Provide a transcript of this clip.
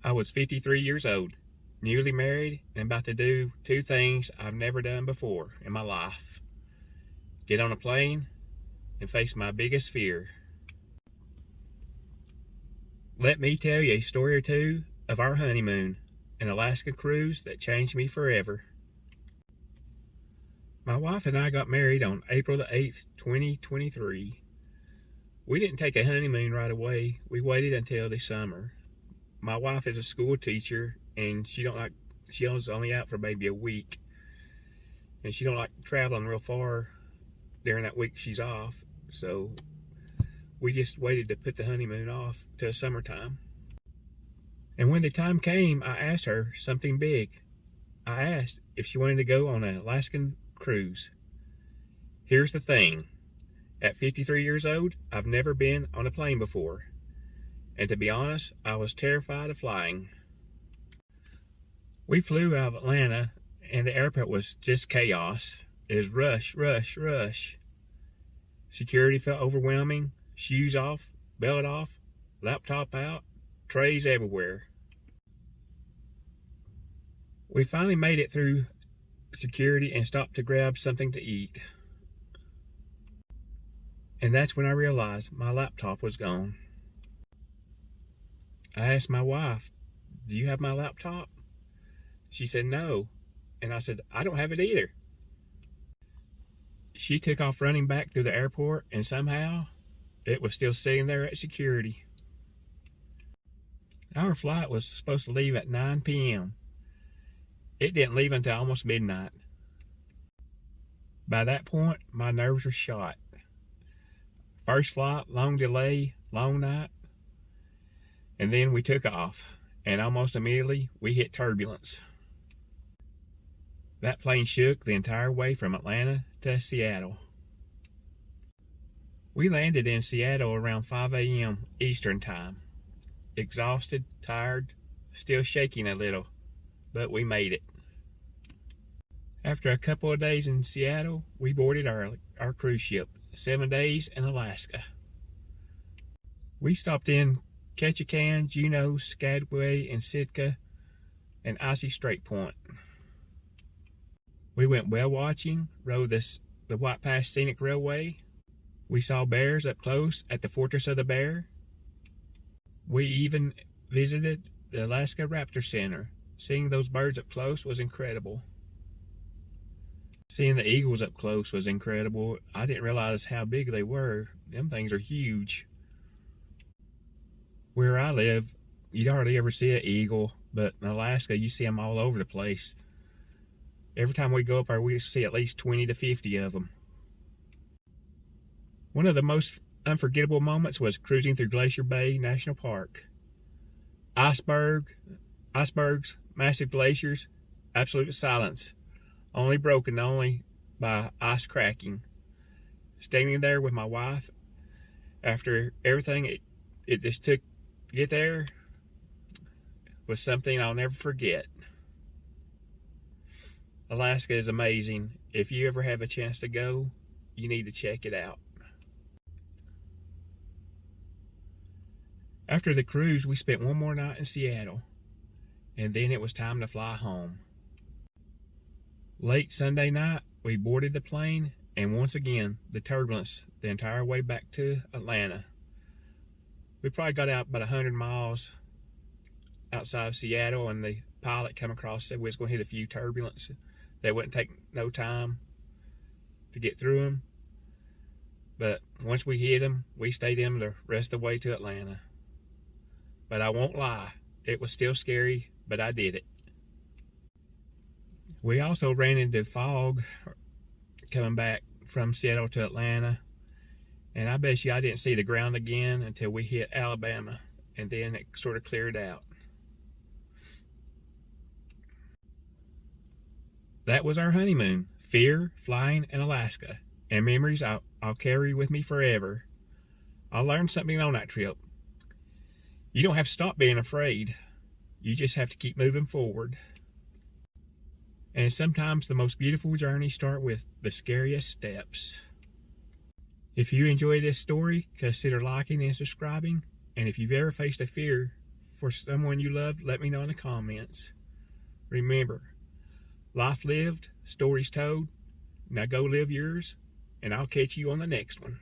I was 53 years old, newly married, and about to do two things I've never done before in my life. Get on a plane and face my biggest fear. Let me tell you a story or two of our honeymoon, an Alaska cruise that changed me forever. My wife and I got married on April the 8th, 2023. We didn't take a honeymoon right away. We waited until the summer. My wife is a school teacher, and she was only out for maybe a week, and she don't like traveling real far during that week she's off. So we just waited to put the honeymoon off till summertime. And when the time came, I asked her something big. I asked if she wanted to go on an Alaskan cruise. Here's the thing. At 53 years old, I've never been on a plane before. And to be honest, I was terrified of flying. We flew out of Atlanta, and the airport was just chaos. It was rush, rush, rush. Security felt overwhelming. Shoes off, belt off, laptop out, trays everywhere. We finally made it through security and stopped to grab something to eat. And that's when I realized my laptop was gone. I asked my wife, "Do you have my laptop?" She said no. And I said, "I don't have it either." She took off running back through the airport, and somehow it was still sitting there at security. Our flight was supposed to leave at 9 p.m. It didn't leave until almost midnight. By that point, my nerves were shot. First flight, long delay, long night. And then we took off, and almost immediately we hit turbulence. That plane shook the entire way from Atlanta to Seattle. We landed in Seattle around 5 a.m. Eastern time. Exhausted, tired, still shaking a little, but we made it. After a couple of days in Seattle, we boarded our cruise ship, 7 days in Alaska. We stopped in Ketchikan, Juneau, Skagway, and Sitka, and Icy Strait Point. We went whale watching, rode the White Pass Scenic Railway. We saw bears up close at the Fortress of the Bear. We even visited the Alaska Raptor Center. Seeing those birds up close was incredible. Seeing the eagles up close was incredible. I didn't realize how big they were. Them things are huge. Where I live, you hardly ever see an eagle, but in Alaska, you see them all over the place. Every time we go up there, we see at least 20 to 50 of them. One of the most unforgettable moments was cruising through Glacier Bay National Park. Icebergs, massive glaciers, absolute silence. Only broken by ice cracking. Standing there with my wife, after everything it just took to get there, was something I'll never forget. Alaska is amazing. If you ever have a chance to go, you need to check it out. After the cruise, we spent one more night in Seattle, and then it was time to fly home. Late Sunday night, we boarded the plane, and once again, the turbulence the entire way back to Atlanta. We probably got out about 100 miles outside of Seattle, and the pilot came across and said we was going to hit a few turbulence. That wouldn't take no time to get through them. But once we hit them, we stayed in the rest of the way to Atlanta. But I won't lie, it was still scary, but I did it. We also ran into fog coming back from Seattle to Atlanta. And I bet you I didn't see the ground again until we hit Alabama. And then it sort of cleared out. That was our honeymoon. Fear, flying, and Alaska. And memories I'll carry with me forever. I learned something on that trip. You don't have to stop being afraid. You just have to keep moving forward. And sometimes the most beautiful journeys start with the scariest steps. If you enjoy this story, consider liking and subscribing. And if you've ever faced a fear, for someone you love, let me know in the comments. Remember, life lived, stories told. Now go live yours, and I'll catch you on the next one.